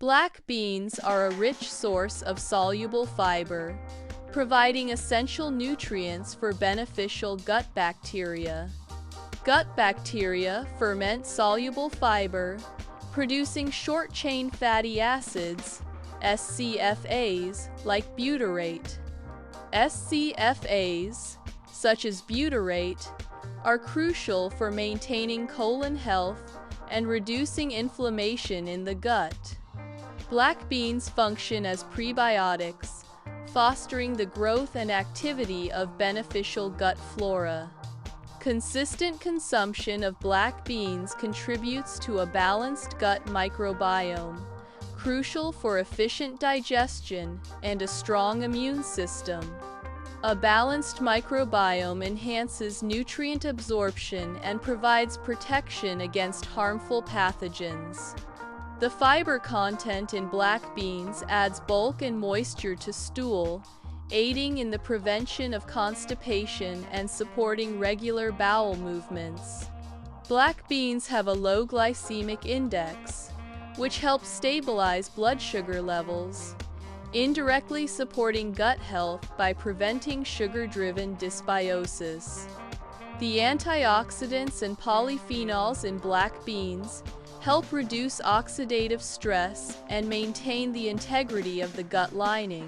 Black beans are a rich source of soluble fiber, providing essential nutrients for beneficial gut bacteria. Gut bacteria ferment soluble fiber, producing short-chain fatty acids, SCFAs, like butyrate. SCFAs, such as butyrate, are crucial for maintaining colon health and reducing inflammation in the gut. Black beans function as prebiotics, fostering the growth and activity of beneficial gut flora. Consistent consumption of black beans contributes to a balanced gut microbiome, crucial for efficient digestion and a strong immune system. A balanced microbiome enhances nutrient absorption and provides protection against harmful pathogens. The fiber content in black beans adds bulk and moisture to stool, aiding in the prevention of constipation and supporting regular bowel movements. Black beans have a low glycemic index, which helps stabilize blood sugar levels, indirectly supporting gut health by preventing sugar-driven dysbiosis. The antioxidants and polyphenols in black beans help reduce oxidative stress and maintain the integrity of the gut lining.